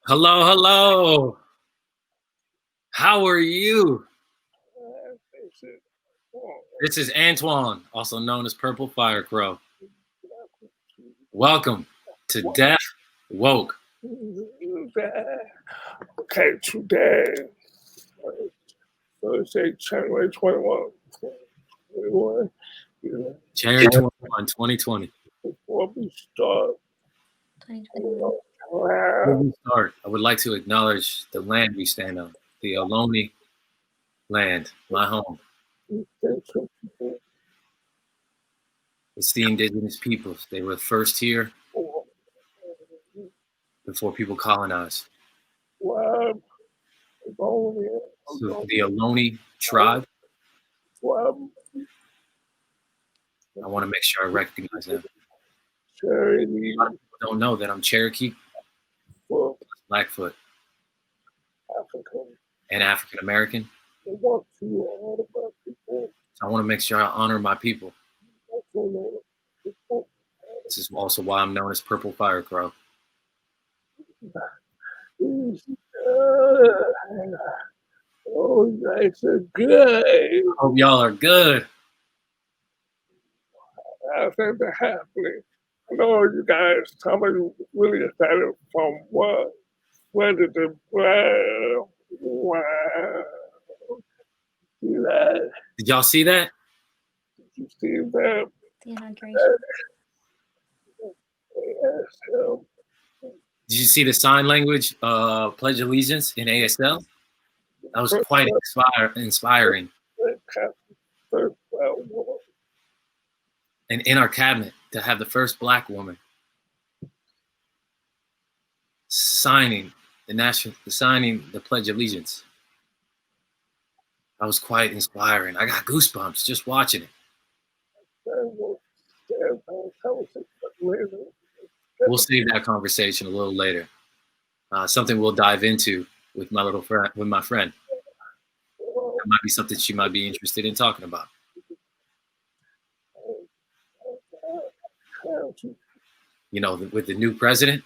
Hello, hello. How are you? This is Antoine, also known as Purple Fire Crow. Welcome to Deaf Woke. Okay, today, Thursday, January 21. January 21, 2020. Before we start, 2021. Before we start, I would like to acknowledge the land we stand on, the Ohlone land, my home. It's the indigenous peoples. They were first here before people colonized. So the Ohlone tribe, I want to make sure I recognize them. A lot of people don't know that I'm Cherokee, Blackfoot, and African American. So I want to make sure I honor my people. This is also why I'm known as Purple Fire Crow. Oh, that's good. I hope y'all are good. I think they're happy. I know you guys, somebody really excited from what? Where did the wow. See that? Did y'all see that? Did you see that? The inauguration. ASL. Did you see the sign language Pledge Allegiance in ASL? That was quite inspiring. And in our cabinet, to have the first Black woman signing the Pledge of Allegiance. That was quite inspiring. I got goosebumps just watching it. We'll save that conversation a little later. Something we'll dive into with my friend. That might be something she might be interested in talking about. You know, with the new president,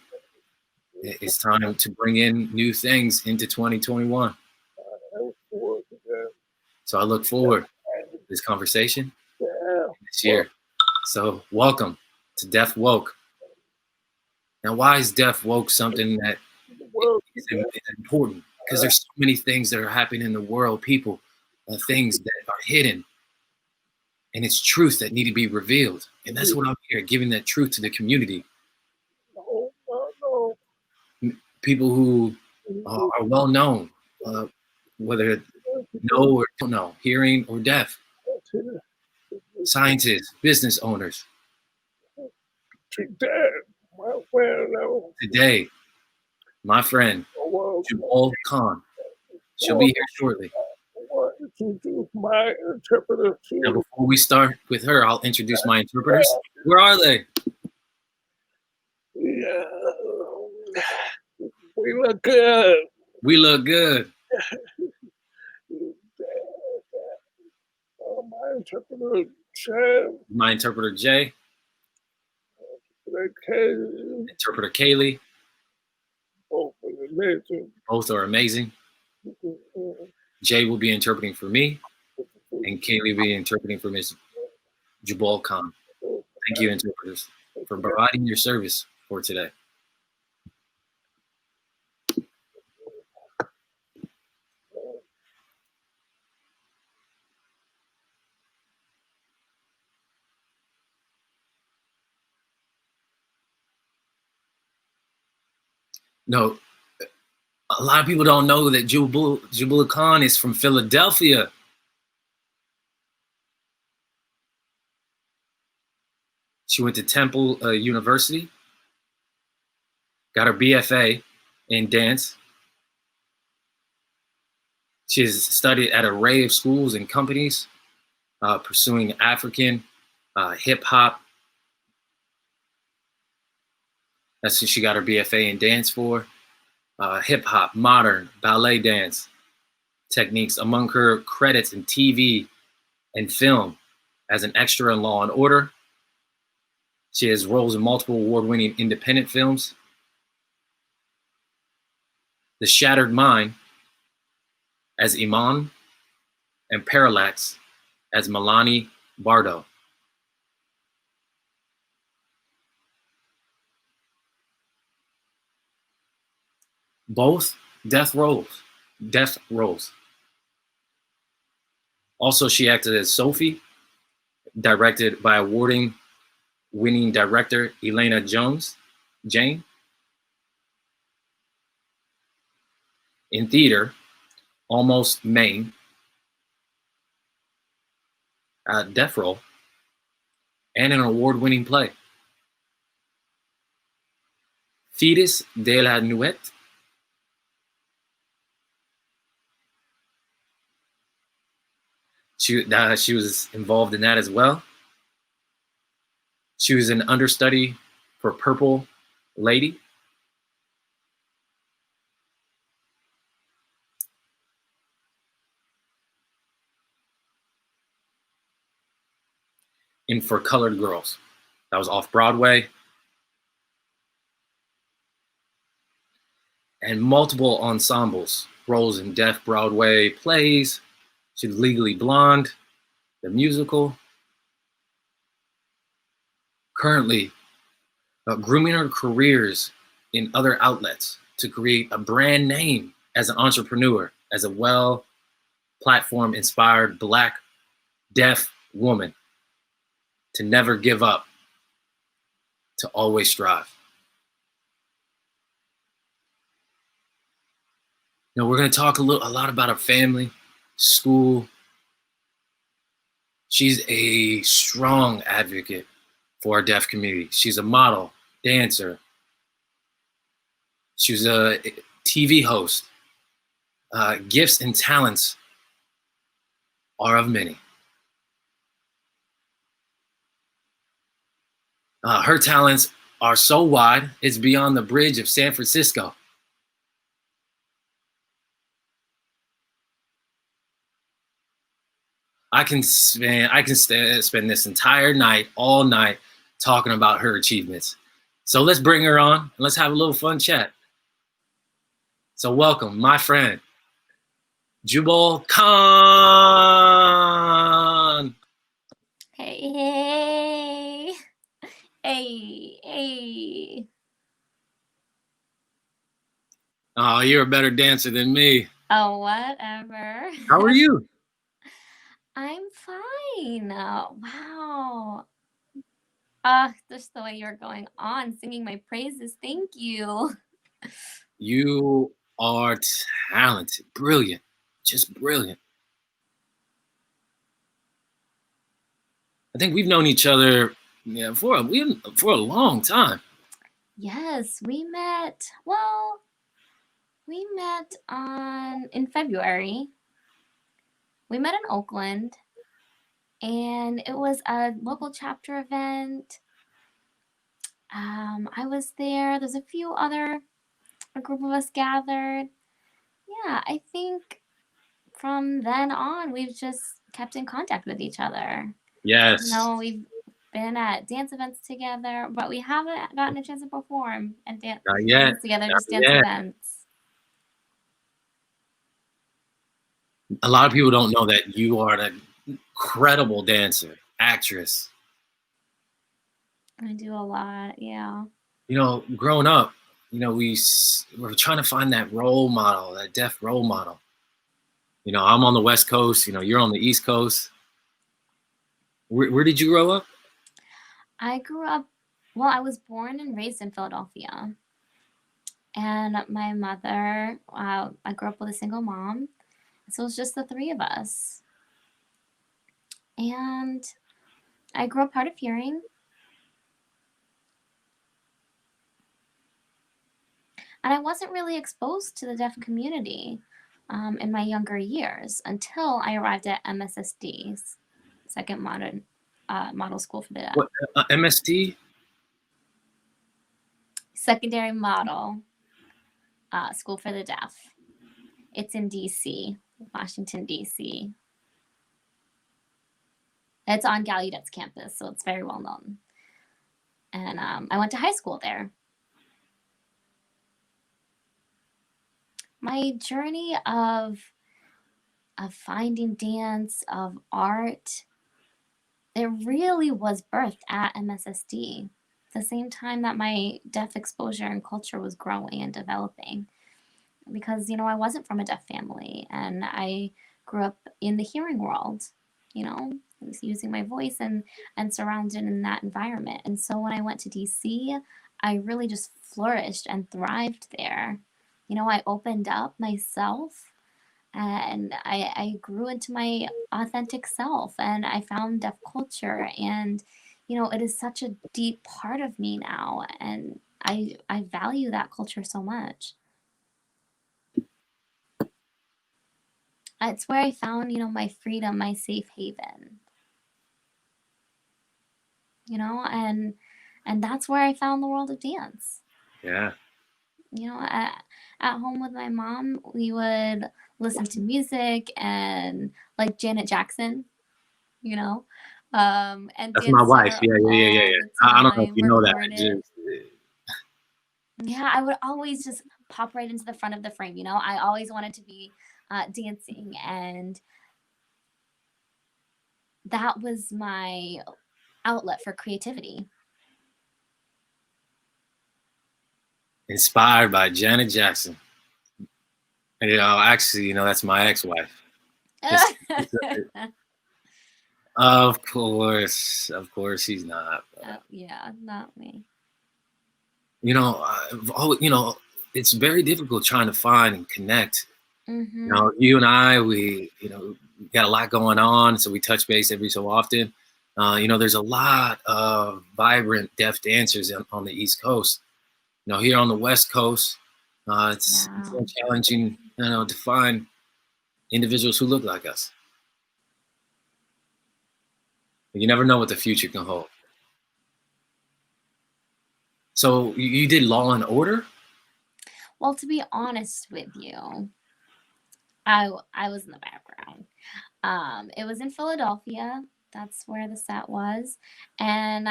it's time to bring in new things into 2021. So I look forward to this conversation this year. So welcome to Deaf Woke. Now, why is Deaf Woke something that is important? Because there's so many things that are happening in the world, people, things that are hidden. And it's truth that need to be revealed. And that's what I'm here, giving that truth to the community. People who are well known, whether know or don't know, hearing or deaf, scientists, business owners. Today, my friend, Jubal Khan, she'll be here shortly. Now, before we start with her, I'll introduce my interpreters. Where are they? Yeah. We look good. We look good. My interpreter, Chad. My interpreter, Jay. Interpreter, Kaylee. Both are amazing. Jay will be interpreting for me, and Kaylee will be interpreting for Ms. Jubal Khan. Thank you, interpreters, for providing your service for today. No, a lot of people don't know that Jubal Khan is from Philadelphia. She went to Temple University, got her BFA in dance. She has studied at an array of schools and companies, pursuing African hip hop. That's what she got her BFA in dance for. Hip hop, modern, ballet dance techniques. Among her credits in TV and film as an extra in Law and Order. She has roles in multiple award-winning independent films. The Shattered Mind as Iman, and Parallax as Milani Bardo. Both death roles. Death roles. Also, she acted as Sophie, directed by award-winning director Elena Jane. In theater, Almost Maine, death role, and an award-winning play. Fetus de la Nuit, she was involved in that as well. She was an understudy for Purple Lady. And for Colored Girls. That was off Broadway. And multiple ensembles, roles in deaf Broadway plays. She was Legally Blonde, the musical. Currently, grooming her careers in other outlets to create a brand name as an entrepreneur, as a well-platform inspired Black deaf woman, to never give up, to always strive. Now we're going to talk a lot about her family, school. She's a strong advocate for our deaf community. She's a model, dancer. She was a TV host. Gifts and talents are of many. Her talents are so wide, it's beyond the bridge of San Francisco. I can spend this entire night, all night, talking about her achievements. So let's bring her on and let's have a little fun chat. So welcome, my friend, Jubal Khan. Hey. Oh, you're a better dancer than me. Oh, whatever. How are you? I'm fine. Wow. Just the way you're going on, singing my praises. Thank you. You are talented, brilliant, just brilliant. I think we've known each other for a long time. Yes, we met. Well, we met in February. We met in Oakland, and it was a local chapter event. I was there. There's a group of us gathered. Yeah, I think from then on, we've just kept in contact with each other. Yes. We've been at dance events together, but we haven't gotten a chance to perform and dance together, just dance events. A lot of people don't know that you are an incredible dancer, actress. I do a lot, yeah. Growing up, we're trying to find that role model, that deaf role model. I'm on the West Coast, you're on the East Coast. Where did you grow up? I was born and raised in Philadelphia. And my mother, I grew up with a single mom. So it was just the three of us. And I grew up hard of hearing. And I wasn't really exposed to the deaf community in my younger years until I arrived at MSSD's Second Model School for the Deaf. What, MSD? Secondary Model School for the Deaf. It's in DC, Washington, DC. It's on Gallaudet's campus, so it's very well known. And I went to high school there. My journey of finding dance, of art, it really was birthed at MSSD, the same time that my deaf exposure and culture was growing and developing. Because, I wasn't from a deaf family and I grew up in the hearing world, I was using my voice and surrounded in that environment. And so when I went to DC, I really just flourished and thrived there. I opened up myself and I grew into my authentic self and I found deaf culture and it is such a deep part of me now and I value that culture so much. It's where I found, my freedom, my safe haven. And that's where I found the world of dance. Yeah. At home with my mom, we would listen to music and like Janet Jackson, and That's dance my to wife. her Yeah. all the I don't know if time, you know that. record it. Yeah, I would always just pop right into the front of the frame, I always wanted to be dancing, and that was my outlet for creativity. Inspired by Janet Jackson. Actually, that's my ex-wife. Of course, he's not. Yeah, not me. It's very difficult trying to find and connect. Mm-hmm. You and I, we got a lot going on, so we touch base every so often. There's a lot of vibrant deaf dancers on the East Coast. Here on the West Coast, it's more challenging, to find individuals who look like us. You never know what the future can hold. So you did Law and Order? Well, to be honest with you, I was in the background. It was in Philadelphia. That's where the set was, and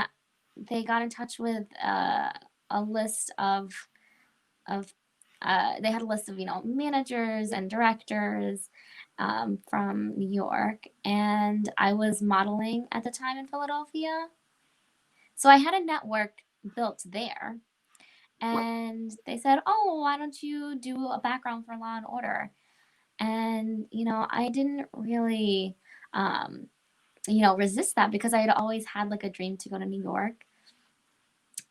they got in touch with a list of they had a list of managers and directors from New York, and I was modeling at the time in Philadelphia, so I had a network built there. And they said, "Oh, why don't you do a background for Law and Order?" And I didn't really resist that because I had always had like a dream to go to New York.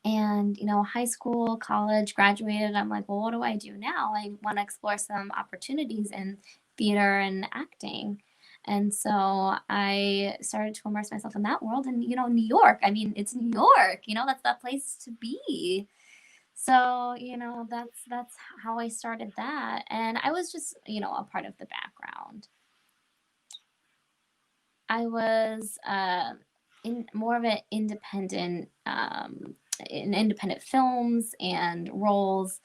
And high school, college, graduated, I'm like, well, what do I do now? I want to explore some opportunities in theater and acting. And so I started to immerse myself in that world. And New York, I mean, it's New York, that's that place to be. So that's how I started that, and I was just a part of the background. I was in more of an independent in independent films and roles.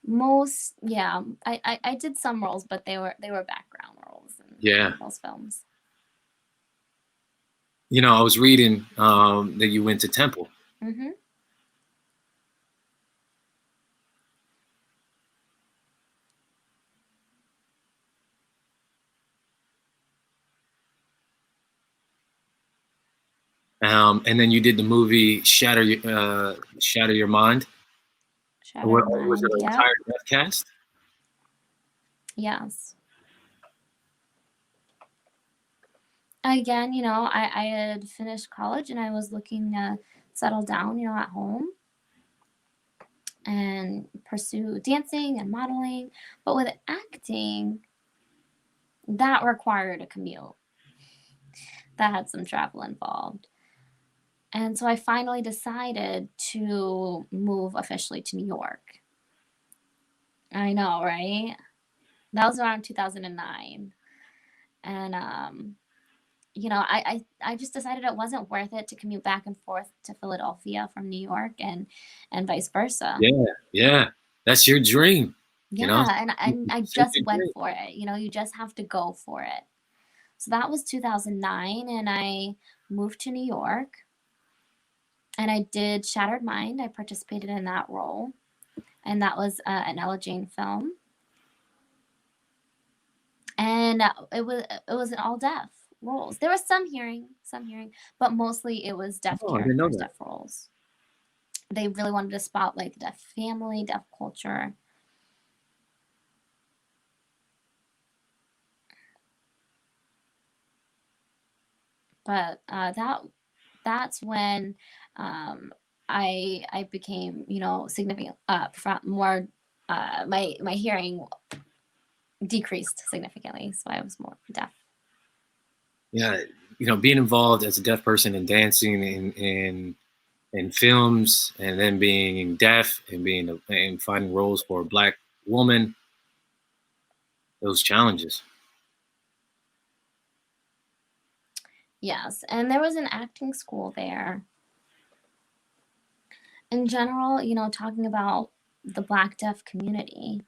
I did some roles, but they were background roles in those films. I was reading that you went to Temple. Mm-hmm. And then you did the movie Shatter Your Mind. Shatter Your Mind. Was it an entire deaf cast? Yes. Again, I had finished college and I was looking to settle down, at home and pursue dancing and modeling. But with acting, that required a commute. That had some travel involved. And so I finally decided to move officially to New York. I know, right? That was around 2009. And I just decided it wasn't worth it to commute back and forth to Philadelphia from New York and vice versa. Yeah, that's your dream. Yeah, and I just went for it. You just have to go for it. So that was 2009, and I moved to New York, and I did Shattered Mind. I participated in that role, and that was an Ella Jane film. And it was an all deaf roles. There was some hearing, but mostly it was deaf Oh, I didn't know characters, that. deaf roles. They really wanted to spotlight the deaf family, deaf culture. But that's when I became, significant, more. My hearing decreased significantly, so I was more deaf. Yeah, being involved as a deaf person in dancing in films, and then being deaf and finding roles for a Black woman, those challenges. Yes, and there was an acting school there. In general, talking about the Black deaf community,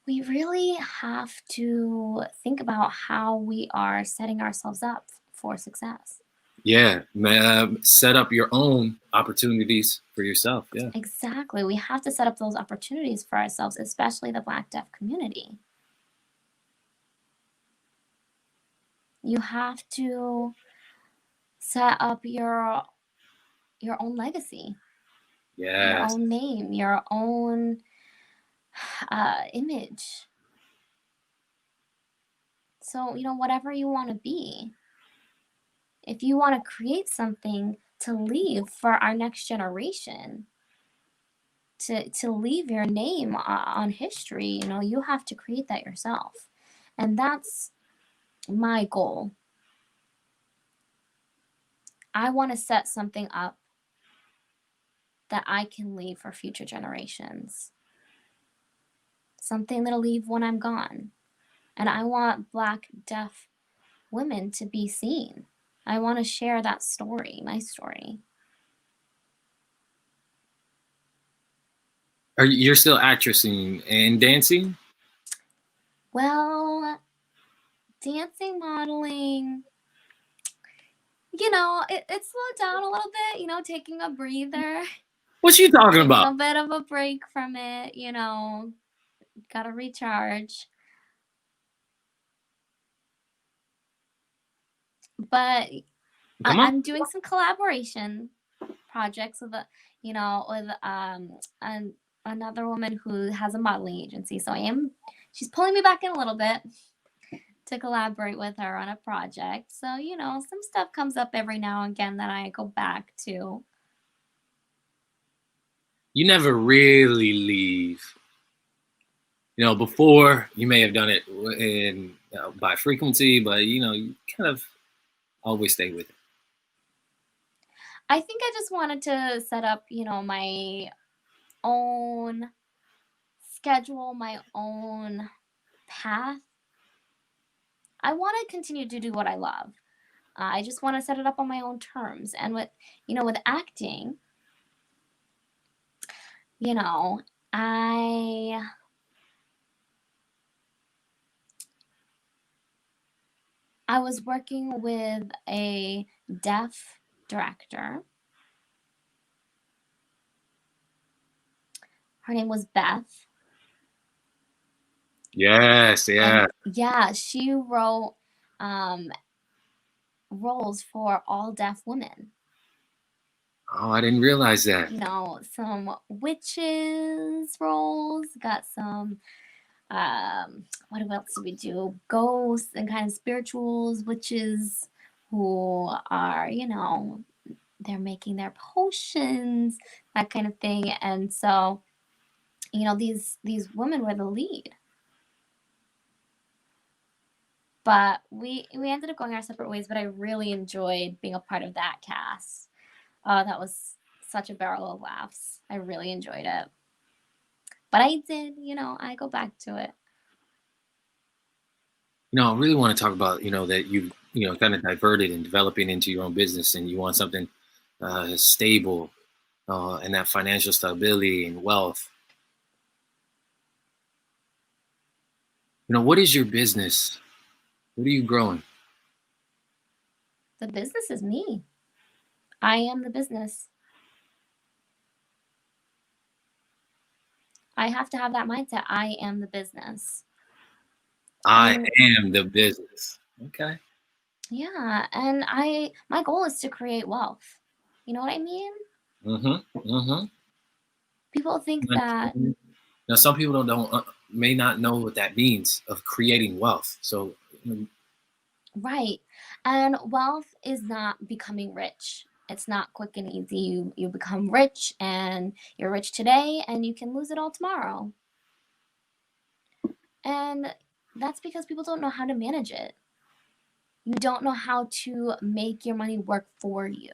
we really have to think about how we are setting ourselves up for success. Yeah, set up your own opportunities for yourself. Yeah, Exactly. We have to set up those opportunities for ourselves, especially the Black deaf community. You have to set up your own legacy, your yes, own name, your own image. So, whatever you want to be, if you want to create something to leave for our next generation, to leave your name on history, you have to create that yourself. And that's my goal. I want to set something up that I can leave for future generations. Something that'll leave when I'm gone. And I want Black deaf women to be seen. I want to share that story, my story. You're still actressing and dancing? Well, dancing, modeling, it slowed down a little bit, taking a breather. What you talking Taking about? a bit of a break from it, gotta recharge. But Come on. I'm doing some collaboration projects with another woman who has a modeling agency. So she's pulling me back in a little bit to collaborate with her on a project. So, some stuff comes up every now and again that I go back to. You never really leave. Before you may have done it by frequency, but you kind of always stay with it. I think I just wanted to set up, my own schedule, my own path. I want to continue to do what I love. I just want to set it up on my own terms. And with acting, I was working with a deaf director. Her name was Beth. Yes, yeah. And yeah, she wrote roles for all deaf women. Oh, I didn't realize that. Some witches roles, got some what else do we do? Ghosts and kind of spirituals, witches who are, they're making their potions, that kind of thing. And so, these women were the lead. But we ended up going our separate ways, but I really enjoyed being a part of that cast. That was such a barrel of laughs. I really enjoyed it. But I did, I go back to it. I really want to talk about, that you kind of diverted and developing into your own business, and you want something stable and that financial stability and wealth. What is your business? What are you growing? The business is me. I am the business. I have to have that mindset. I am the business. I And am the business. Okay. yeah, and my goal is to create wealth. You know what I mean? Mm-hmm. Mm-hmm. People think that Now, some people don't may not know what that means of creating wealth. So, right. And wealth is not becoming rich. It's not quick and easy. You become rich and you're rich today and you can lose it all tomorrow. And that's because people don't know how to manage it. You don't know how to make your money work for you.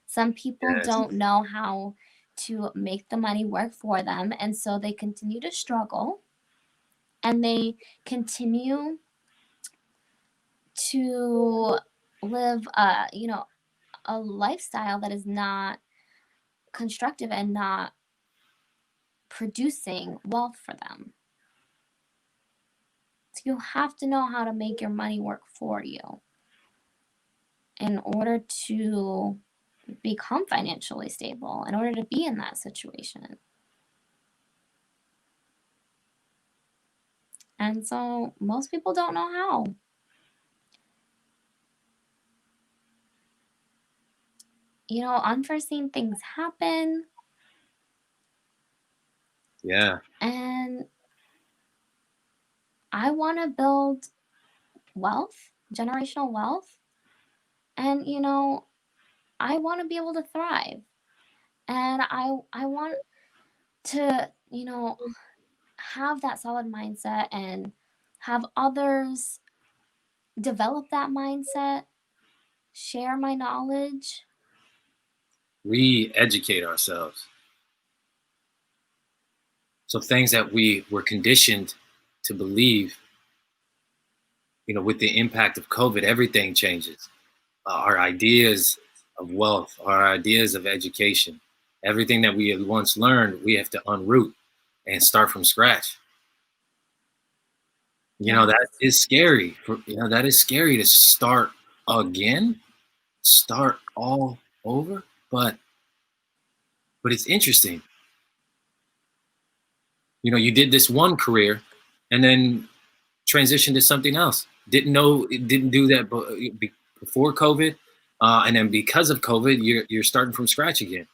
Some people yes. don't know how to make the money work for them, and so they continue to struggle and they continue to live a lifestyle that is not constructive and not producing wealth for them. So you have to know how to make your money work for you in order to become financially stable, in order to be in that situation. And so most people don't know how. You know, unforeseen things happen. Yeah. And I want to build wealth, generational wealth. And, you know, I want to be able to thrive. And I want to, you know, have that solid mindset and have others develop that mindset, share my knowledge. Re-educate ourselves. So things that we were conditioned to believe, with the impact of COVID, everything changes. Our ideas of wealth, our ideas of education, everything that we had once learned, we have to unroot and start from scratch. That is scary. That is scary to start again, start all over. But it's interesting. You did this one career and then transitioned to something else. Didn't do that before COVID. And then because of COVID, you're starting from scratch again.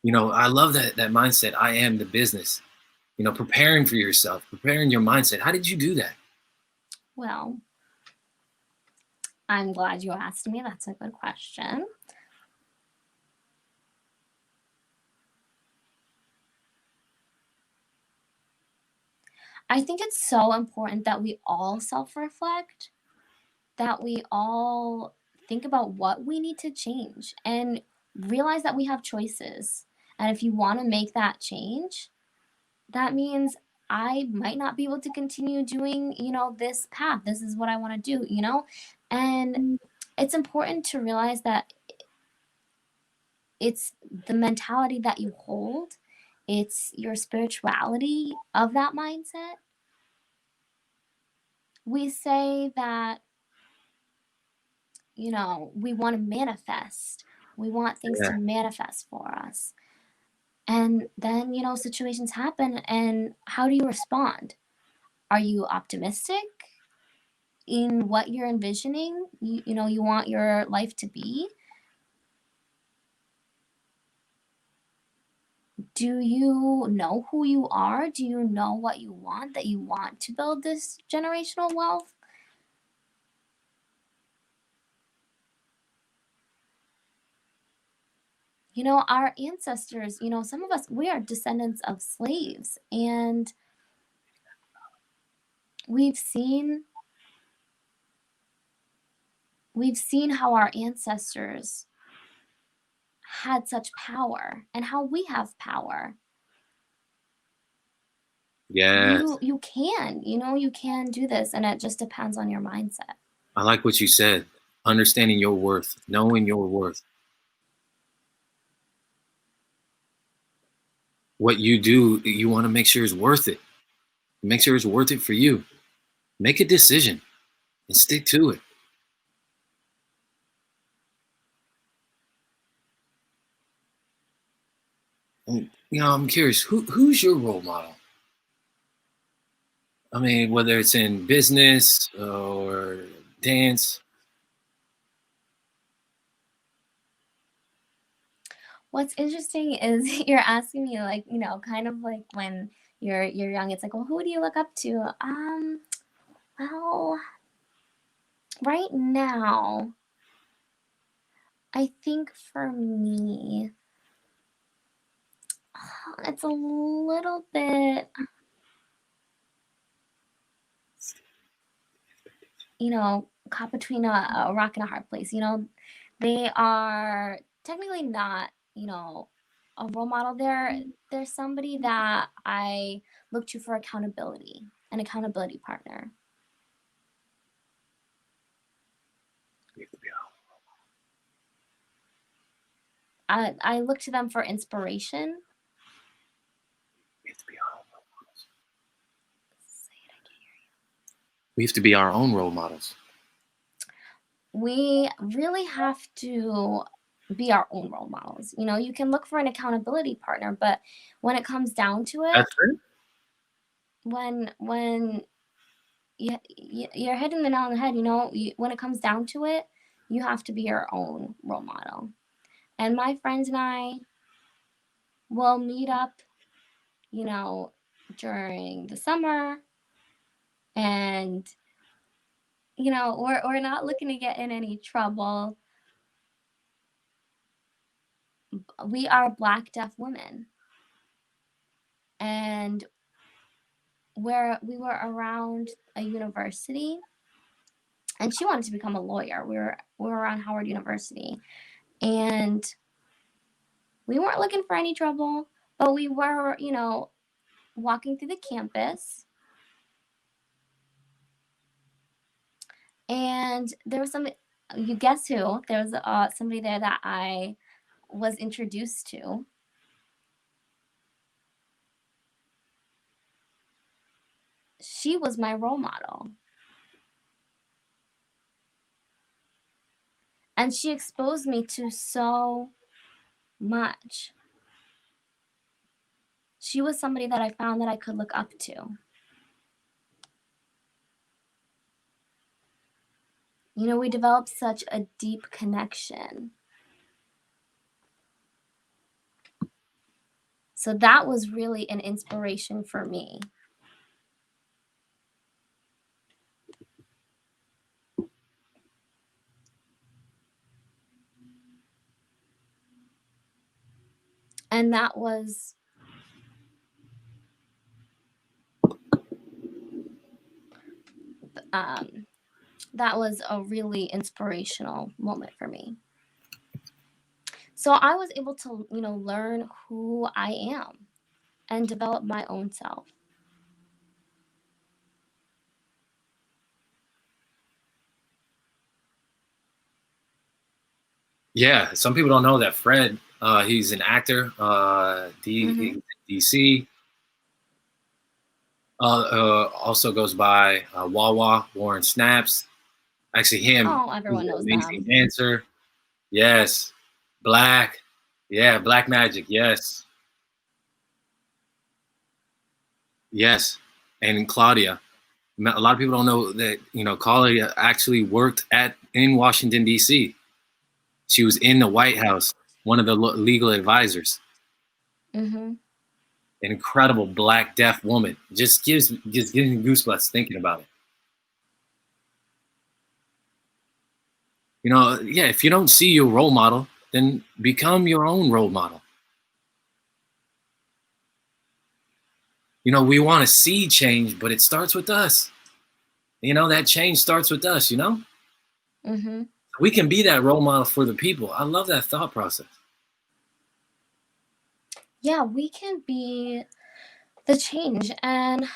I love that mindset. I am the business. Preparing for yourself, preparing your mindset. How did you do that? Well, I'm glad you asked me. That's a good question. I think it's so important that we all self-reflect, that we all think about what we need to change and realize that we have choices. And if you want to make that change, that means I might not be able to continue doing, this path. This is what I want to do, And it's important to realize that it's the mentality that you hold, it's your spirituality of that mindset. We say that, we want to manifest. We want things to manifest for us. And then, situations happen, and how do you respond? Are you optimistic in what you're envisioning? You want your life to be? Do you know who you are? Do you know what you want, that you want to build this generational wealth? Our ancestors, some of us, we are descendants of slaves, and we've seen how our ancestors had such power and how we have power. Yeah. You can do this, and it just depends on your mindset. I like what you said. Understanding your worth, knowing your worth. What you do, you want to make sure is worth it. Make sure it's worth it for you. Make a decision and stick to it. I'm curious, who's your role model? I mean, whether it's in business or dance. What's interesting is you're asking me like, kind of like when you're young, it's like, well, who do you look up to? Well, right now, I think for me, it's a little bit, caught between a rock and a hard place. They are technically not, a role model. They're somebody that I look to for accountability, an accountability partner. I look to them for inspiration. We have to be our own role models. We really have to be our own role models. You can look for an accountability partner, but when it comes down to it, That's it. when you're hitting the nail on the head, when it comes down to it, you have to be your own role model. And my friends and I will meet up, during the summer, and we're not looking to get in any trouble. We are Black deaf women, and where we were around a university, and she wanted to become a lawyer. We were around Howard University, and we weren't looking for any trouble, but we were, walking through the campus, and there was you guess who? There was somebody there that I was introduced to. She was my role model. And she exposed me to so much. She was somebody that I found that I could look up to. We developed such a deep connection. So that was really an inspiration for me. And that was a really inspirational moment for me. So I was able to, learn who I am and develop my own self. Yeah, some people don't know that Fred, he's an actor, DC. Also goes by Wawa, Warren Snaps. Actually, him. Oh, everyone knows amazing them. dancer. Yes. Black. Yeah, Black Magic. Yes. Yes. And Claudia. A lot of people don't know that, Claudia actually worked in Washington, D.C. She was in the White House, one of the legal advisors. Mm-hmm. An incredible Black deaf woman. Just gives me goosebumps thinking about it. Yeah, if you don't see your role model, then become your own role model. We want to see change, but it starts with us. That change starts with us, Mm-hmm. We can be that role model for the people. I love that thought process. Yeah, we can be the change, and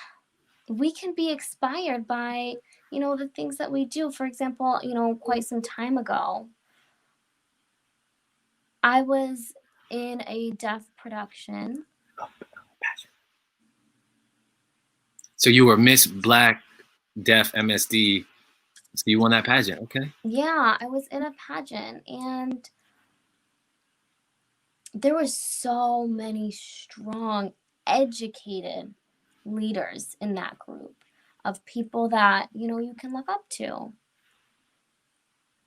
we can be inspired by, the things that we do. For example, quite some time ago, I was in a deaf production. So you were Miss Black Deaf MSD. So you won that pageant, okay? Yeah, I was in a pageant, and there were so many strong, educated leaders in that group of people that, you can look up to.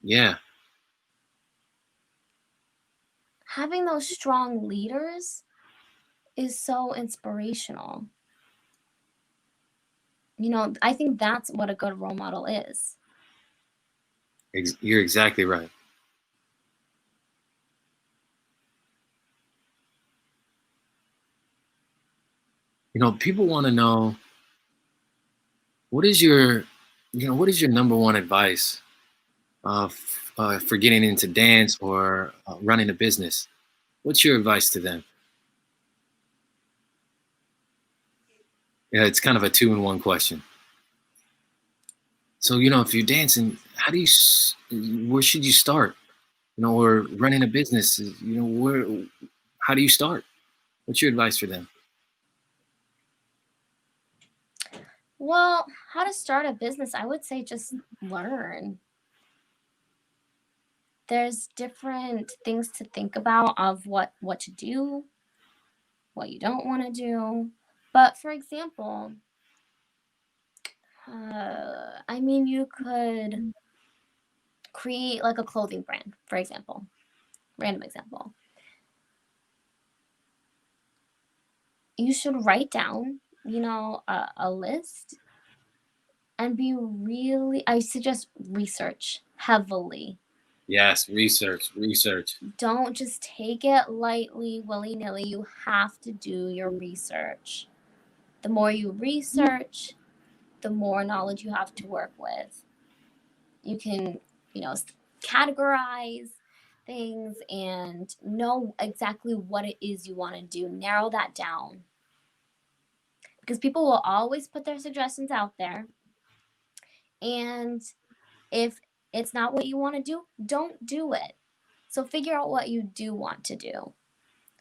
Yeah. Having those strong leaders is so inspirational. I think that's what a good role model is. You're exactly right. People want to know, what is your number one advice for getting into dance or running a business? What's your advice to them? Yeah, it's kind of a 2-in-1 question. So, if you're dancing, where should you start? Or running a business, how do you start? What's your advice for them? Well, how to start a business, I would say just learn. There's different things to think about of what to do, what you don't want to do. But for example, you could create like a clothing brand, for example. Random example. You should write down, a list and I suggest research heavily. Yes, research. Don't just take it lightly, willy-nilly. You have to do your research. The more you research, the more knowledge you have to work with. You can, categorize things and know exactly what it is you want to do. Narrow that down. Because people will always put their suggestions out there. And if it's not what you want to do, don't do it. So figure out what you do want to do.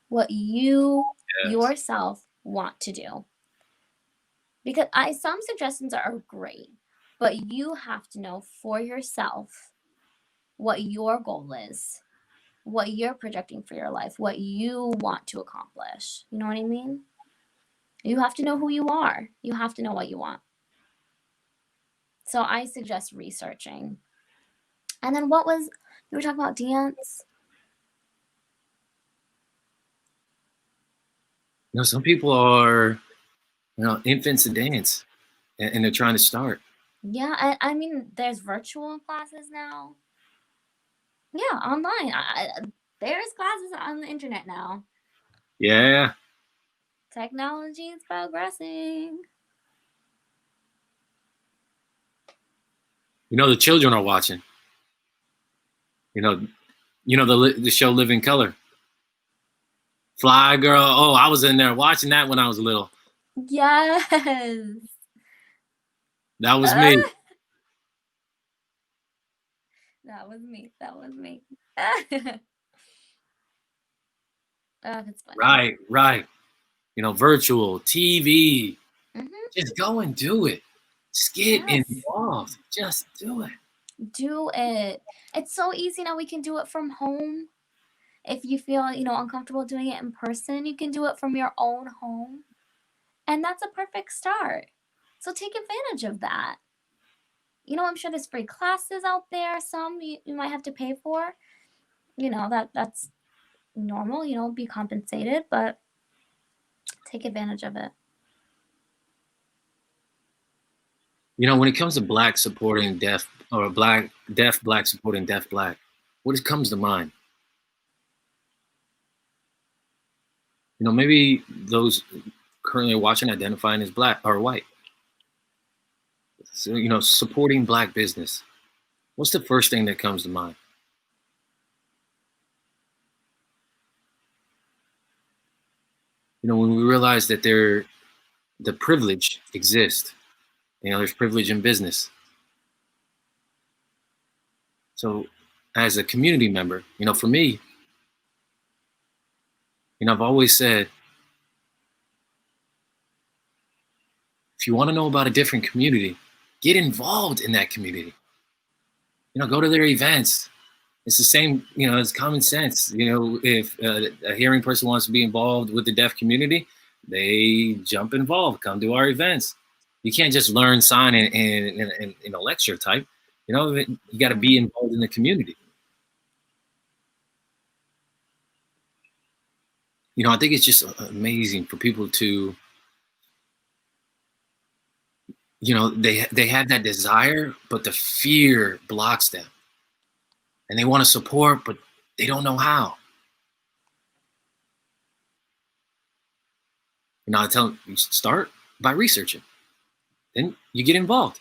What you yourself want to do. Because some suggestions are great, but you have to know for yourself what your goal is, what you're projecting for your life, what you want to accomplish. You know what I mean? You have to know who you are. You have to know what you want. So I suggest researching. And then you were talking about dance? Some people are, infants in dance, and they're trying to start. Yeah, there's virtual classes now. Yeah, online. There's classes on the internet now. Yeah. Technology is progressing. The children are watching. The show Living Color. Fly Girl. Oh, I was in there watching that when I was little. Yes. That was me. That was me. That's funny. Right. Virtual TV. Mm-hmm. Just go and do it. Just get involved. Just do it. Do it. It's so easy now. We can do it from home. If you feel, uncomfortable doing it in person, you can do it from your own home. And that's a perfect start. So take advantage of that. I'm sure there's free classes out there. Some you might have to pay for. That's normal, be compensated, but take advantage of it. When it comes to Black supporting deaf, or Black supporting deaf Black, what comes to mind? Maybe those currently watching identifying as Black or white. So, supporting Black business. What's the first thing that comes to mind? When we realize that the privilege exists, there's privilege in business. So as a community member, for me, I've always said, if you want to know about a different community, get involved in that community. Go to their events, It's the same, it's common sense. If a hearing person wants to be involved with the deaf community, they jump involved, come to our events. You can't just learn sign in a lecture type. You got to be involved in the community. I think it's just amazing for people to, they have that desire, but the fear blocks them. And they want to support, but they don't know how. I tell them, you start by researching. Then you get involved.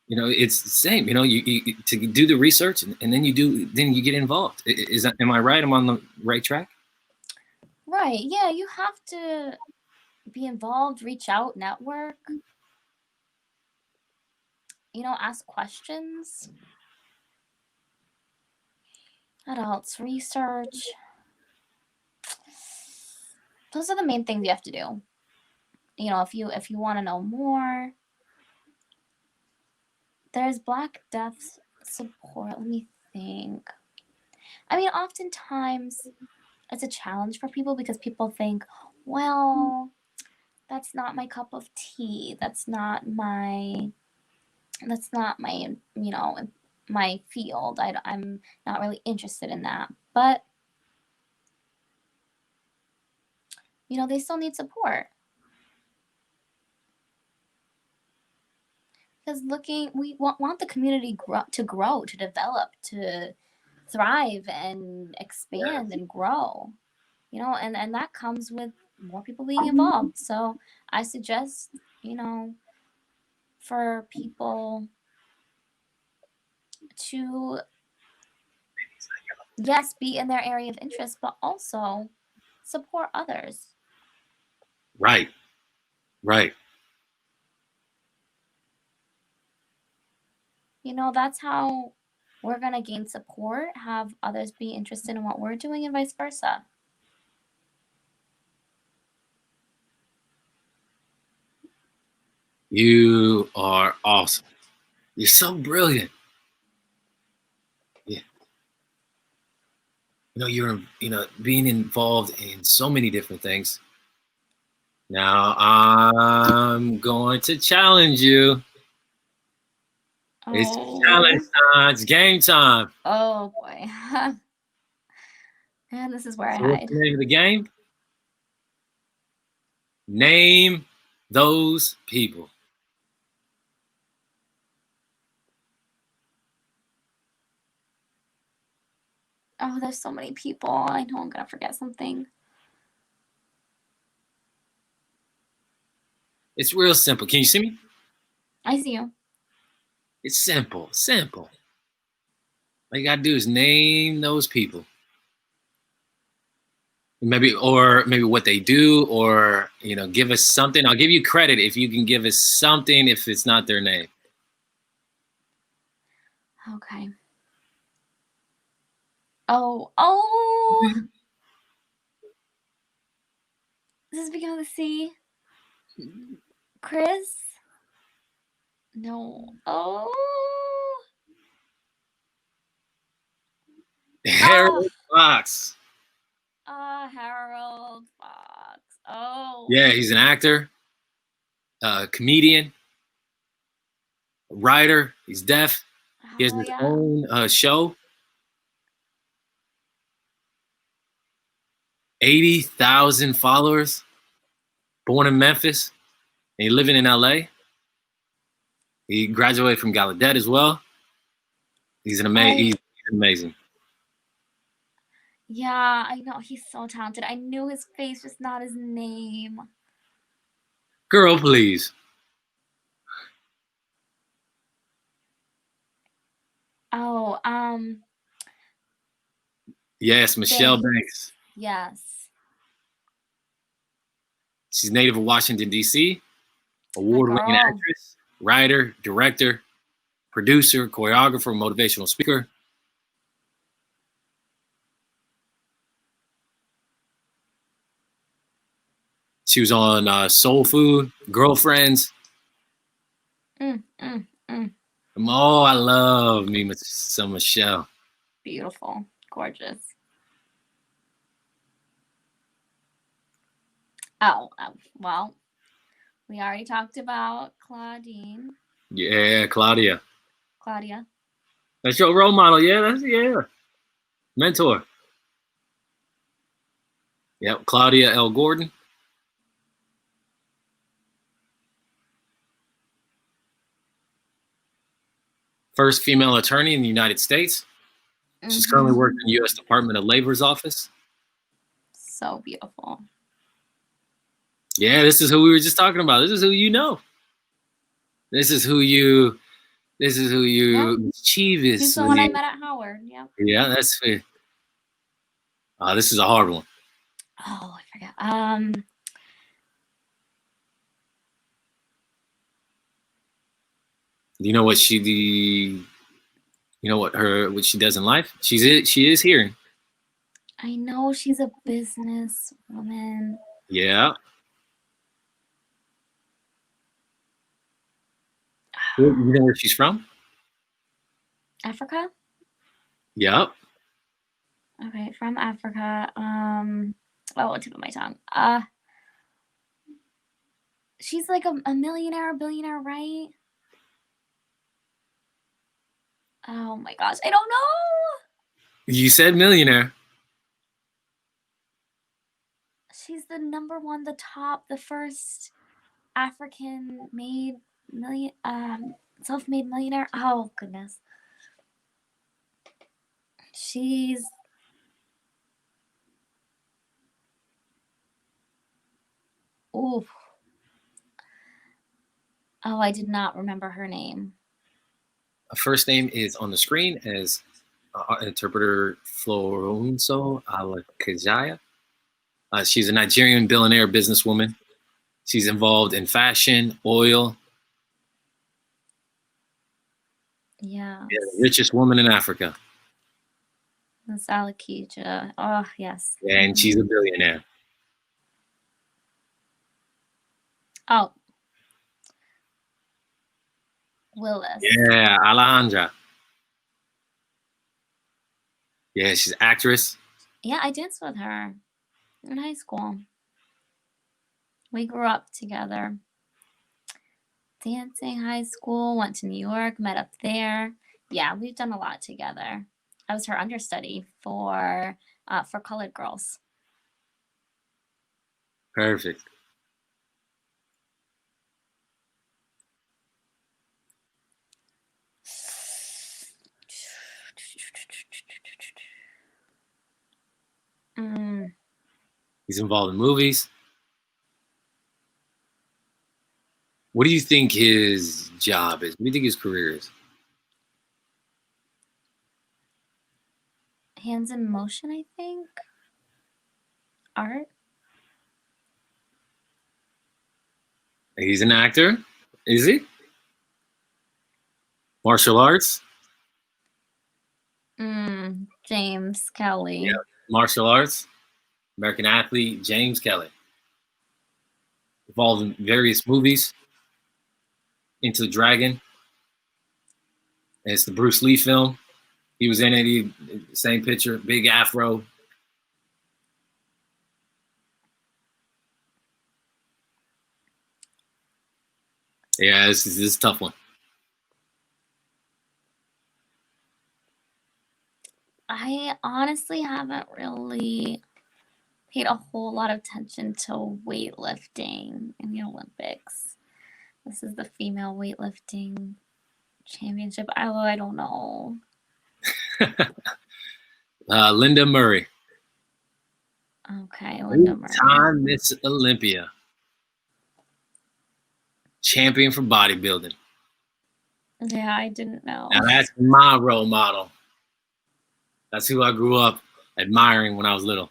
It's the same. You to do the research, and then you get involved. Am I right? I'm on the right track? Right. Yeah, you have to be involved, reach out, network. Ask questions. What else? Research. Those are the main things you have to do. If you want to know more. There's Black Deaf support. Let me think. I mean, oftentimes it's a challenge for people because people think, well, that's not my cup of tea. That's not my my field. I'm not really interested in that. But, they still need support. Because we want the community to grow, to develop, to thrive and expand and grow, and that comes with more people being involved. So I suggest, for people to, yes, be in their area of interest, but also support others. Right. That's how we're going to gain support, have others be interested in what we're doing, and vice versa. You are awesome. You're so brilliant. Yeah. You're, being involved in so many different things. Now I'm going to challenge you. It's challenge time. It's game time. Oh boy. And this is where I hide. What's the name of the game? Name those people. Oh, there's so many people. I know I'm gonna forget something. It's real simple. Can you see me? I see you. It's simple. All you gotta do is name those people. Maybe what they do, or give us something. I'll give you credit if you can give us something if it's not their name. Okay. Oh. This is beginning of the C. Chris? No. Oh. Harold Fox. Harold Fox. Oh. Yeah, he's an actor, comedian, writer. He's deaf. He has his own show. 80,000 followers. Born in Memphis. And he's living in LA. He graduated from Gallaudet as well. He's amazing. Yeah, I know. He's so talented. I knew his face, just not his name. Girl, please. Oh, yes, Michelle Banks. Yes. She's native of Washington, D.C., award-winning actress, writer, director, producer, choreographer, motivational speaker. She was on Soul Food, Girlfriends. Oh, I love me some Michelle. Beautiful. Gorgeous. Oh, well, we already talked about Claudine. Yeah, Claudia. Claudia. That's your role model. Yeah. Mentor. Yep, Claudia L. Gordon. First female attorney in the United States. She's currently working in the U.S. Department of Labor's office. So beautiful. Yeah, this is who we were just talking about. This is who you know. This is who you mischievous. She's the one I met at Howard. Yep. Yeah, that's it. This is a hard one. Oh, I forgot. You know what she what she does in life? She is hearing. I know she's a business woman. Yeah. You know where she's from? Africa? Yep. Okay, from Africa. Tip of my tongue. She's like a millionaire, billionaire, right? Oh my gosh, I don't know. You said millionaire. She's the number one, the first African made self-made millionaire. Oh goodness. She's oh, I did not remember her name. Her first name is on the screen as interpreter Florencio Alakajaya. She's a Nigerian billionaire businesswoman. She's involved in fashion, oil. Yeah. The richest woman in Africa. That's Alakija. Oh, yes. And she's a billionaire. Oh. Willis. Yeah, Alejandra. Yeah, she's an actress. Yeah, I danced with her in high school. We grew up together. Dancing, high school, went to New York, met up there. Yeah, we've done a lot together. I was her understudy for Colored Girls. Perfect. He's involved in movies. What do you think his job is? What do you think his career is? Hands in Motion, I think. Art. He's an actor. Is he? Martial arts? James Kelly. Yeah. Martial arts. American athlete, James Kelly. Involved in various movies. Into the Dragon. And it's the Bruce Lee film. He was in it. Same picture, big afro. Yeah, this is a tough one. I honestly haven't really paid a whole lot of attention to weightlifting in the Olympics. This is the female weightlifting championship. I don't know. Linda Murray. Okay, Linda Murray. Time Miss Olympia. Champion for bodybuilding. Yeah, I didn't know. Now that's my role model. That's who I grew up admiring when I was little.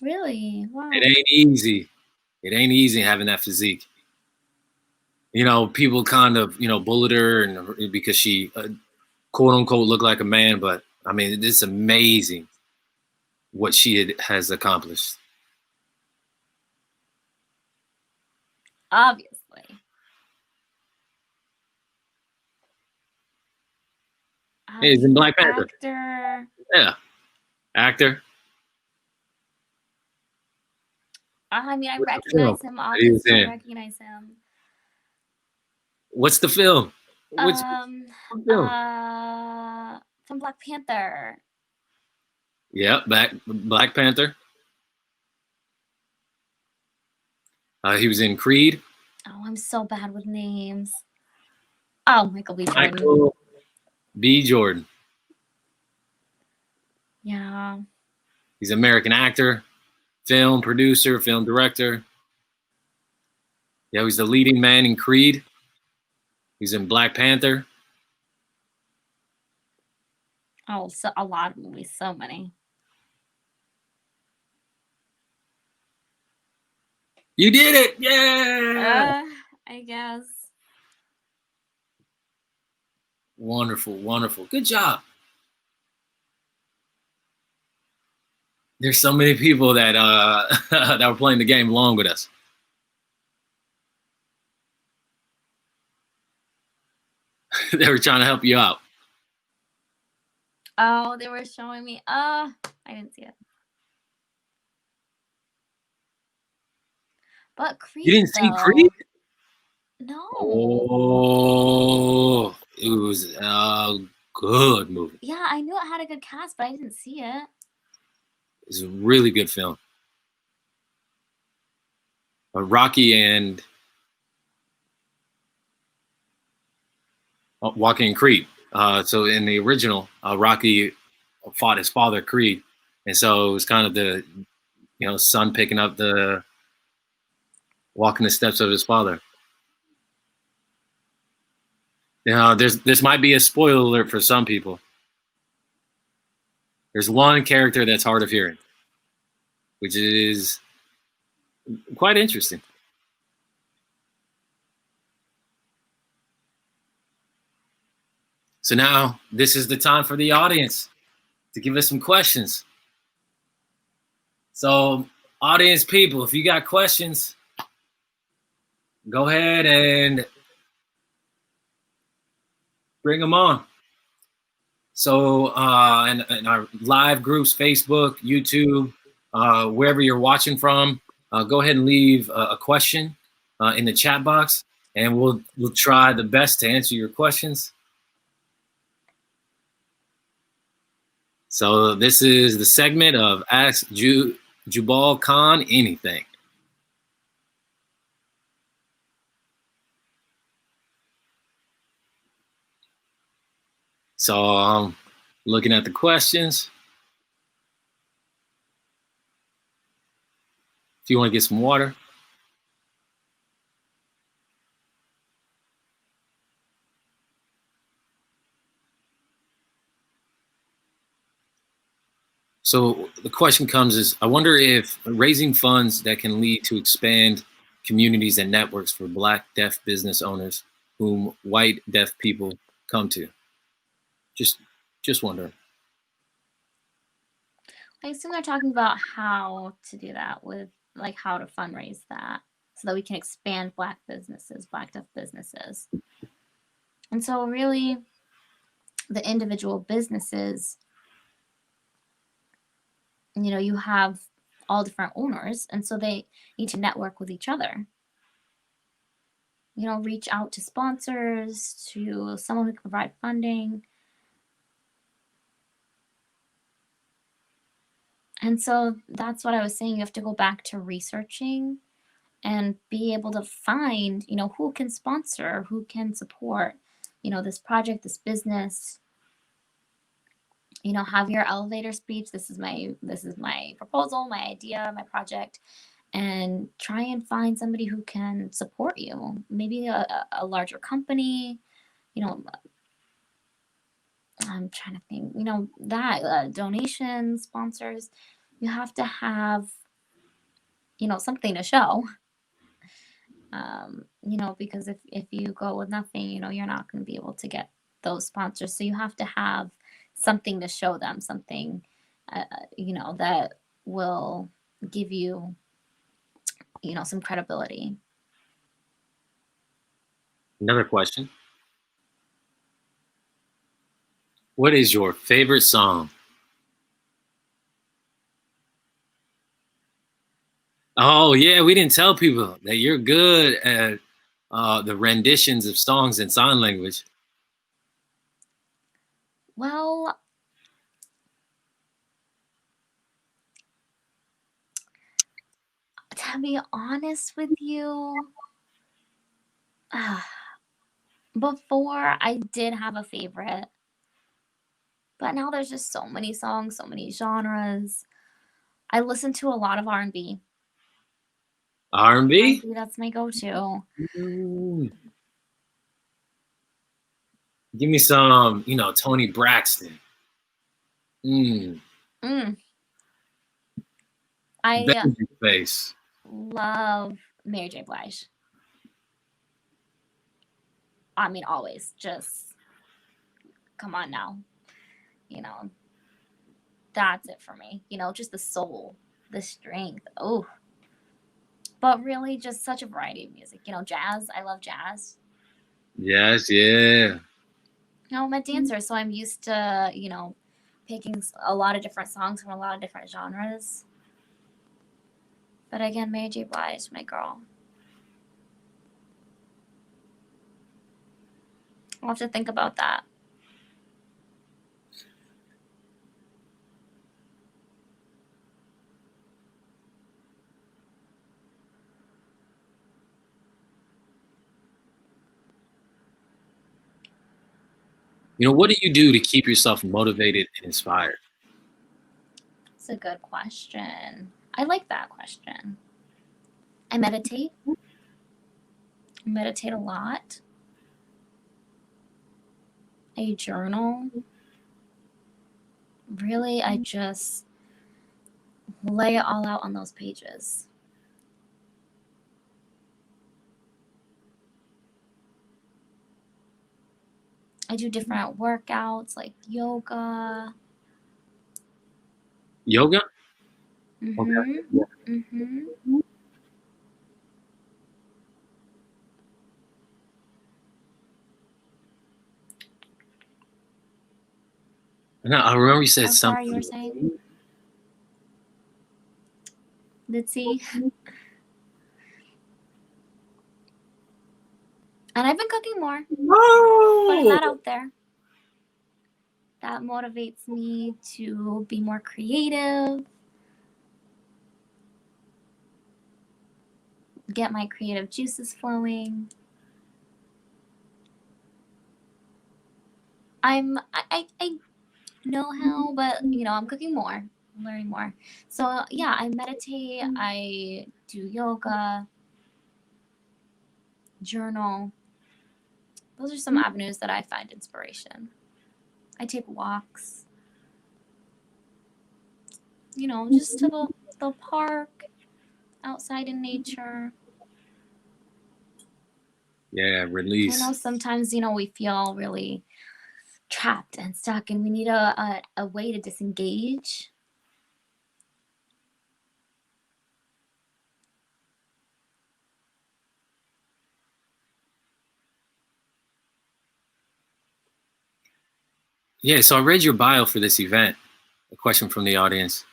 Really? Wow. It ain't easy. It ain't easy having that physique. You know, people kind of, bullied her and because she, quote unquote, looked like a man. But I mean, it's amazing what she has accomplished. Obviously. He's in Black Panther. Actor. Yeah. Actor. I mean, I What's the film recognize him. that he was Obviously, I in? recognize him. What's the film? Which Um, film? from Black Panther. Yeah, Black Panther. He was in Creed. Oh, I'm so bad with names. Oh, Michael B. Jordan. Michael B. Jordan. Yeah. He's an American actor, film producer, film director. Yeah, he's the leading man in Creed. He's in Black Panther. Oh, so a lot of movies, so many. You did it! Yeah! I guess. Wonderful, wonderful. Good job. There's so many people that that were playing the game along with us. They were trying to help you out. Oh, they were showing me. I didn't see it. But Creed. You didn't see though, Creed? No. Oh, it was a good movie. Yeah, I knew it had a good cast, but I didn't see it. It's a really good film. Rocky and Joaquin Creed. So in the original, Rocky fought his father Creed, and so it was kind of the son picking up walking the steps of his father. This might be a spoiler alert for some people. There's one character that's hard of hearing, which is quite interesting. So now this is the time for the audience to give us some questions. So audience people, if you got questions, go ahead and bring them on. So in our live groups, Facebook, YouTube, wherever you're watching from, go ahead and leave a question in the chat box, and we'll try the best to answer your questions. So this is the segment of Ask Jubal Khan Anything. So I'm looking at the questions. If you want to get some water. So the question comes is, I wonder if raising funds that can lead to expand communities and networks for Black deaf business owners whom white deaf people come to. Just wondering. I assume they're talking about how to do that, with like how to fundraise that so that we can expand Black businesses, Black deaf businesses. And so really the individual businesses, you have all different owners, and so they need to network with each other. Reach out to sponsors, to someone who can provide funding. And so that's what I was saying. You have to go back to researching and be able to find, who can sponsor, who can support, this project, this business. Have your elevator speech. This is my proposal, my idea, my project, and try and find somebody who can support you. Maybe a larger company. I'm trying to think. That donations, sponsors. You have to have, something to show. Because if you go with nothing, you're not going to be able to get those sponsors. So you have to have something to show them, something, that will give you, some credibility. Another question. What is your favorite song? Oh yeah, we didn't tell people that you're good at the renditions of songs in sign language. Well, to be honest with you, before I did have a favorite, but now there's just so many songs, so many genres. I listen to a lot of R&B. R&B? R&B, that's my go-to. Mm. Give me some, Tony Braxton. I Face. love Mary J. Blige. I mean, always. Just come on now. That's it for me. Just the soul, the strength. Oh, but really, just such a variety of music. Jazz. I love jazz. Yes, yeah. I'm a dancer, so I'm used to, picking a lot of different songs from a lot of different genres. But again, Mary J. Blige, my girl. I'll have to think about that. What do you do to keep yourself motivated and inspired? That's a good question. I like that question. I meditate. I meditate a lot. I journal. Really, I just lay it all out on those pages. I do different workouts like yoga. Yoga? Mm-hmm. Okay. Mm-hmm. No, I remember you said I'm something. sorry, you were saying? Let's see. And I've been cooking more. Putting that out there. That motivates me to be more creative. Get my creative juices flowing. I know how, but I'm cooking more. I'm learning more. So yeah, I meditate, I do yoga, journal. Those are some avenues that I find inspiration. I take walks. Just to the park, outside in nature. Yeah, release. I know sometimes, we feel really trapped and stuck and we need a way to disengage. Yeah, so I read your bio for this event. A question from the audience.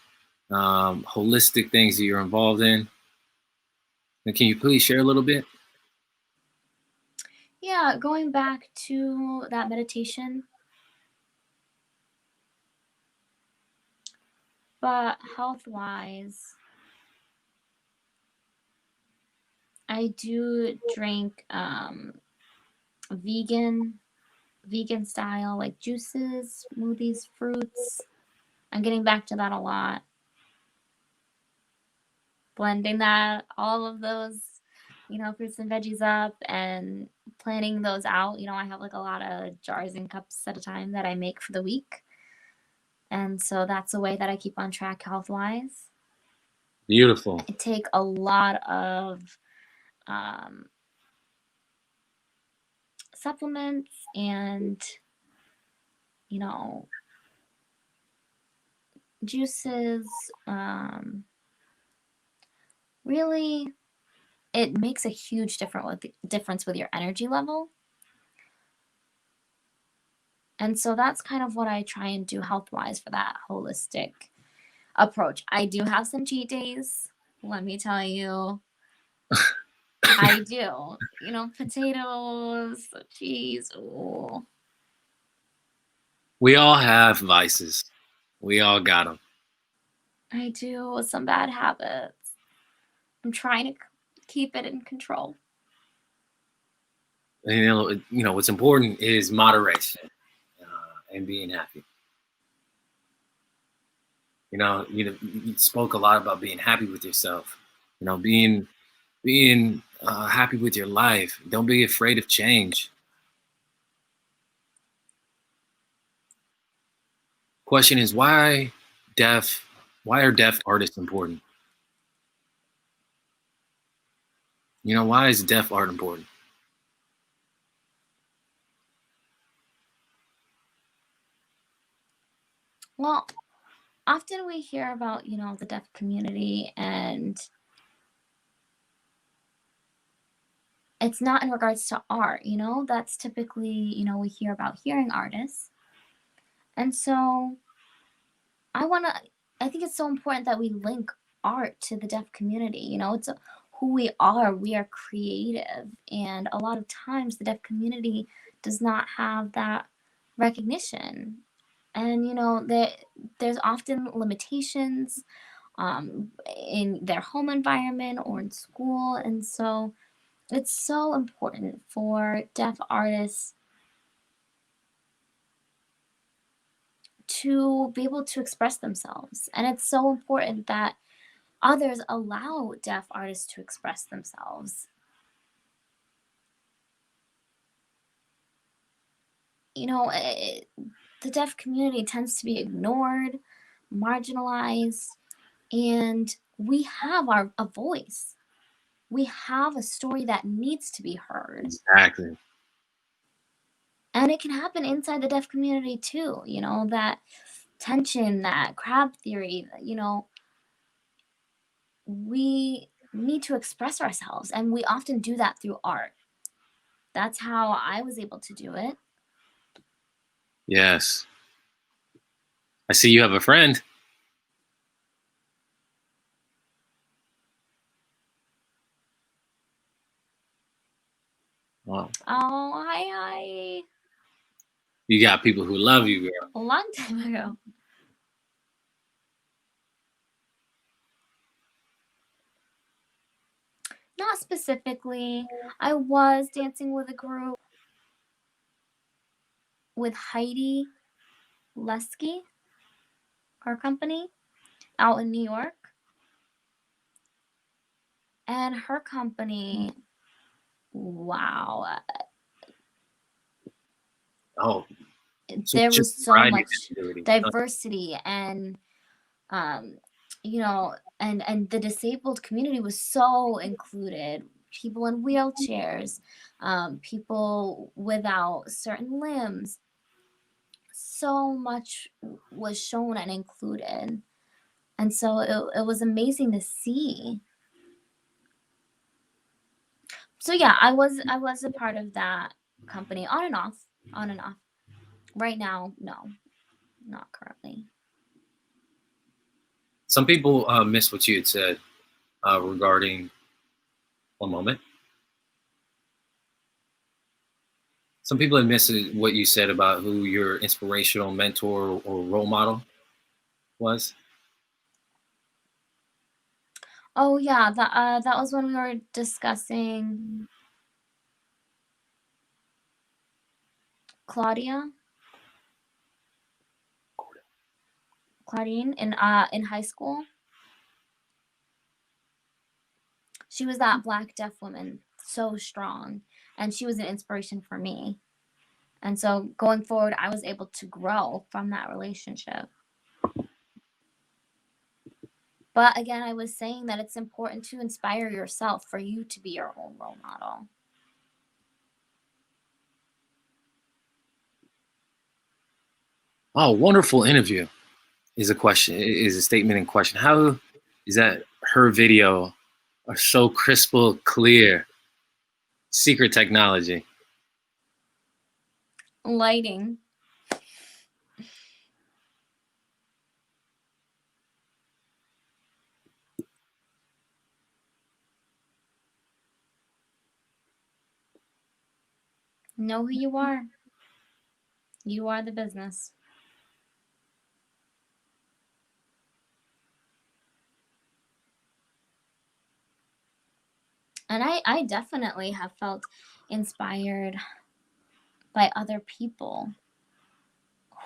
Holistic things that you're involved in. And can you please share a little bit? Yeah, going back to that meditation. But health-wise, I do drink vegan style, like juices, smoothies, fruits. I'm getting back to that a lot. Blending all of those, fruits and veggies up and planning those out. I have like a lot of jars and cups at a time that I make for the week. And so that's a way that I keep on track health-wise. Beautiful. I take a lot of supplements and juices. Really, it makes a huge difference with your energy level. And so that's kind of what I try and do health-wise for that holistic approach. I do have some cheat days. Let me tell you, I do. You know, potatoes, cheese. Ooh. We all have vices. We all got them. I do some bad habits. I'm trying to keep it in control. And, what's important is moderation and being happy. You spoke a lot about being happy with yourself. Being happy with your life. Don't be afraid of change. Question is, why are deaf artists important? Why is deaf art important? Well, often we hear about, the deaf community, and it's not in regards to art, that's typically, we hear about hearing artists. And so I think it's so important that we link art to the deaf community. It's who we are. We are creative. And a lot of times the deaf community does not have that recognition. And, there's often limitations in their home environment or in school. And so it's so important for deaf artists to be able to express themselves. And it's so important that others allow deaf artists to express themselves. The deaf community tends to be ignored, marginalized, and we have a voice. We have a story that needs to be heard. Exactly. And it can happen inside the deaf community too, that tension, that crab theory, we need to express ourselves, and we often do that through art. That's how I was able to do it. Yes. I see you have a friend. Wow. Oh, hi. You got people who love you, girl. A long time ago. Not specifically. I was dancing with a group with Heidi Lesky, her company, out in New York. And her company, wow. Oh. There was so much diversity, and and the disabled community was so included. People in wheelchairs, people without certain limbs. So much was shown and included. And so it was amazing to see. So yeah, I was a part of that company on and off. Right now, no, not currently. Some people miss what you had said regarding. One moment. Some people have missed what you said about who your inspirational mentor or role model was. Oh yeah, that was when we were discussing Claudine in high school. She was that Black deaf woman, so strong, and she was an inspiration for me. And so going forward, I was able to grow from that relationship. But again, I was saying that it's important to inspire yourself, for you to be your own role model. Oh, wonderful interview is a statement in question. How is that her video are so crystal clear? Secret technology. Lighting. Know who you are. You are the business. And I definitely have felt inspired by other people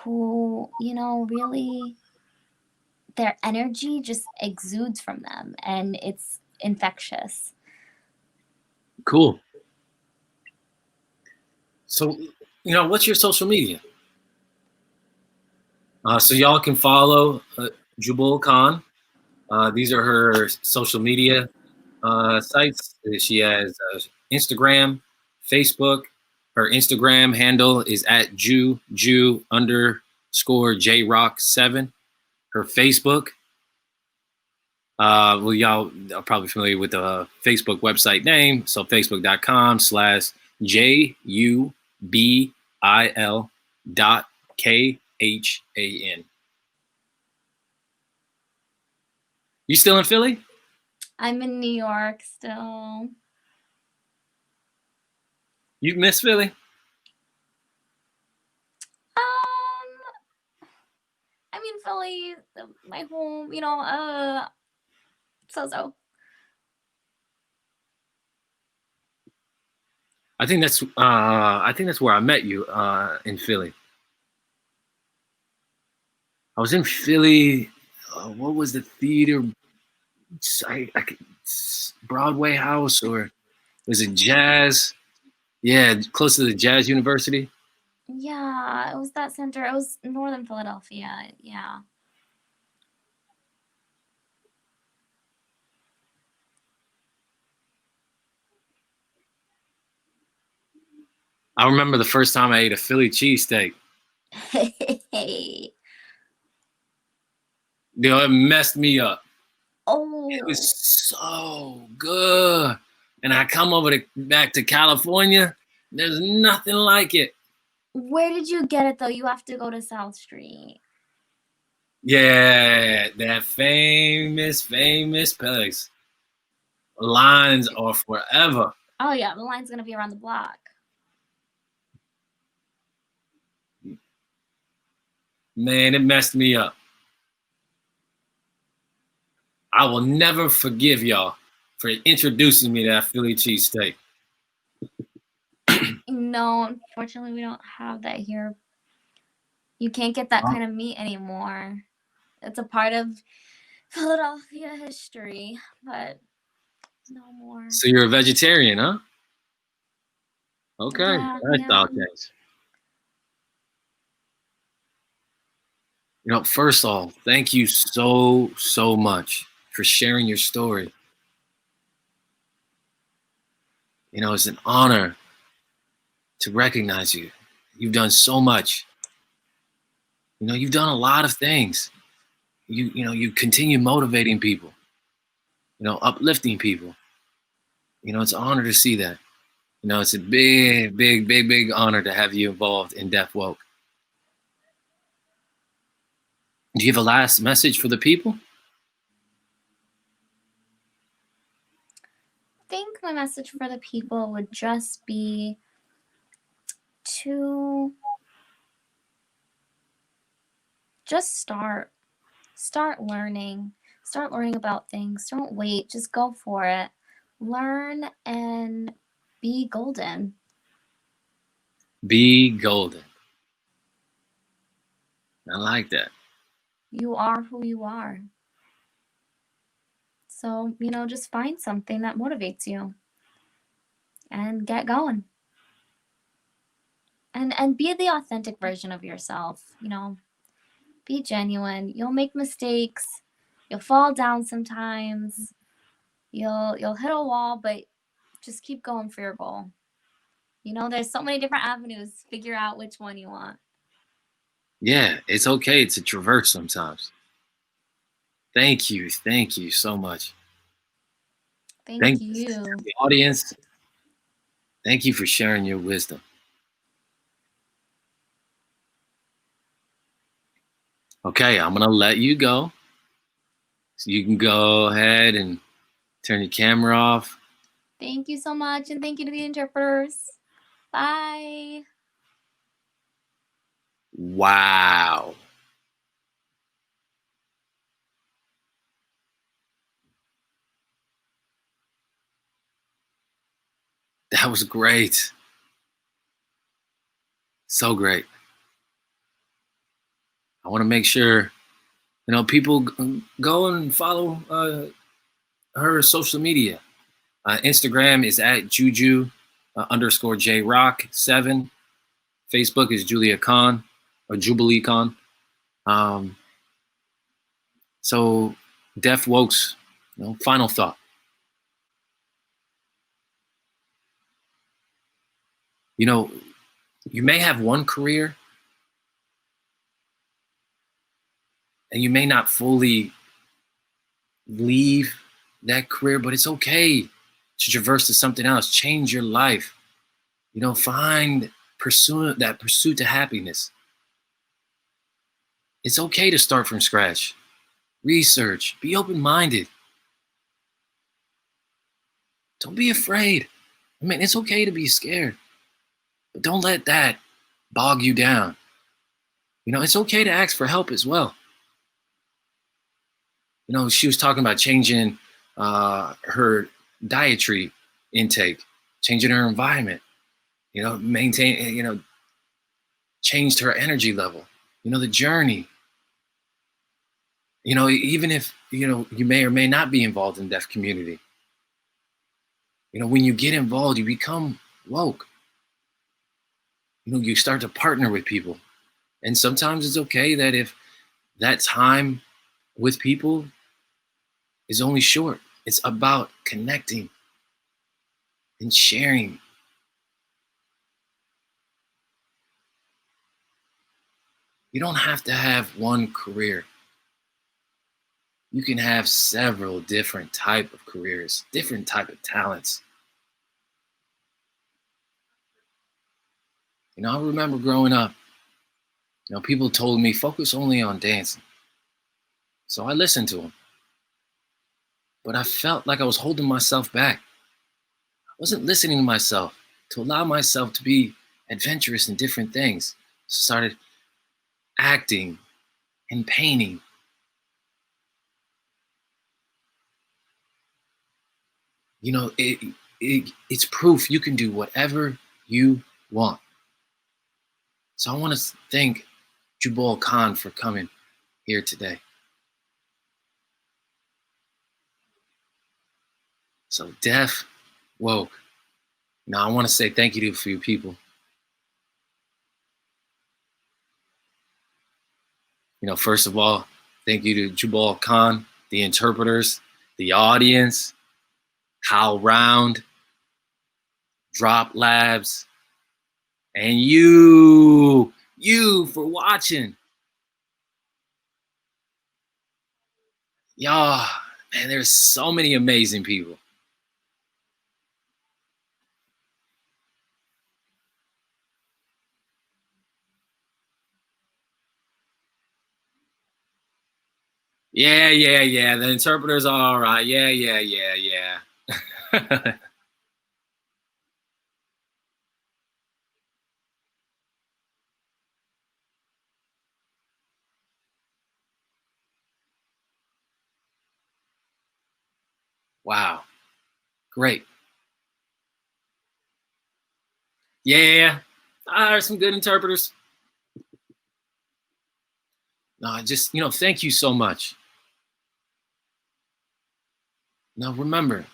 who, really their energy just exudes from them and it's infectious. Cool. So, what's your social media? So y'all can follow Jubal Khan. These are her social media sites. She has Instagram, Facebook. Her Instagram handle is at Jew_JRock7. Her Facebook, well, y'all are probably familiar with the Facebook website name. So facebook.com/JUBIL.KHAN. You still in Philly? I'm in New York still. You miss Philly? I mean, Philly, my home, so. I think that's where I met you in Philly. I was in Philly. What was the theater? Broadway House, or was it Jazz? Yeah, close to the Jazz University. Yeah, it was that center. It was northern Philadelphia. Yeah. I remember the first time I ate a Philly cheesesteak. Hey. It messed me up. Oh. It was so good. And I come back to California. There's nothing like it. Where did you get it though? You have to go to South Street. Yeah, that famous place. Lines are forever. Oh yeah, the line's gonna be around the block. Man, it messed me up. I will never forgive y'all for introducing me to that Philly cheesesteak. No, unfortunately, we don't have that here. You can't get that kind of meat anymore. It's a part of Philadelphia history, but no more. So you're a vegetarian, huh? Okay, Yeah, that's all things. First off, thank you so much for sharing your story. It's an honor to recognize you. You've done so much. You've done a lot of things. You continue motivating people, uplifting people. It's an honor to see that. It's a big honor to have you involved in Deaf Woke. Do you have a last message for the people? I think my message for the people would just be to just start learning about things. Don't wait, just go for it. Learn and be golden. Be golden. I like that. You are who you are. So, just find something that motivates you and get going. And be the authentic version of yourself, Be genuine. You'll make mistakes. You'll fall down sometimes. You'll hit a wall, but just keep going for your goal. There's so many different avenues. Figure out which one you want. Yeah, it's okay to traverse sometimes. Thank you so much. Thank you. The audience, thank you for sharing your wisdom. Okay, I'm going to let you go. So you can go ahead and turn your camera off. Thank you so much, and thank you to the interpreters. Bye. Wow. That was great. So great. I want to make sure, people go and follow her social media. Instagram is at Juju _ J Rock 7. Facebook is Julia Khan or Jubilee Khan. So Deaf Woke's, final thought. You may have one career and you may not fully leave that career, but it's okay to traverse to something else, change your life, find pursuit to happiness. It's okay to start from scratch, research, be open-minded. Don't be afraid. It's okay to be scared, but don't let that bog you down. It's okay to ask for help as well. She was talking about changing her dietary intake, changing her environment, changed her energy level, the journey. Even if, you may or may not be involved in the deaf community, when you get involved, you become woke. You start to partner with people. And sometimes it's okay that if that time with people is only short, it's about connecting and sharing. You don't have to have one career. You can have several different type of careers, different type of talents. I remember growing up, people told me focus only on dancing. So I listened to them. But I felt like I was holding myself back. I wasn't listening to myself to allow myself to be adventurous in different things. So I started acting and painting. It's proof you can do whatever you want. So I want to thank Jubal Khan for coming here today. So Deaf Woke. Now I want to say thank you to a few people. First of all, thank you to Jubal Khan, the interpreters, the audience, Hal Round, Drop Labs, and you for watching. Y'all, man, there's so many amazing people. Yeah. The interpreters are all right. Yeah. Wow. Great. Yeah. I hired some good interpreters. No, just, thank you so much. Now remember,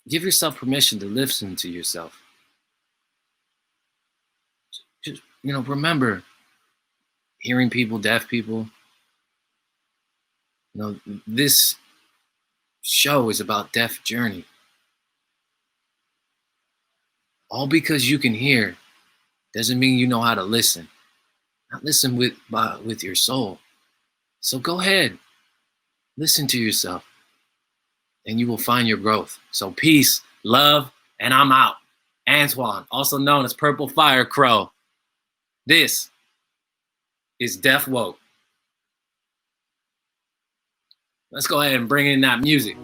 give yourself permission to listen to yourself. Just, remember, hearing people, deaf people, this show is about deaf journey. All because you can hear doesn't mean you know how to listen. Not listen with your soul. So go ahead, listen to yourself, and you will find your growth. So peace, love, and I'm out. Antoine, also known as Purple Fire Crow. This is Deaf Woke. Let's go ahead and bring in that music.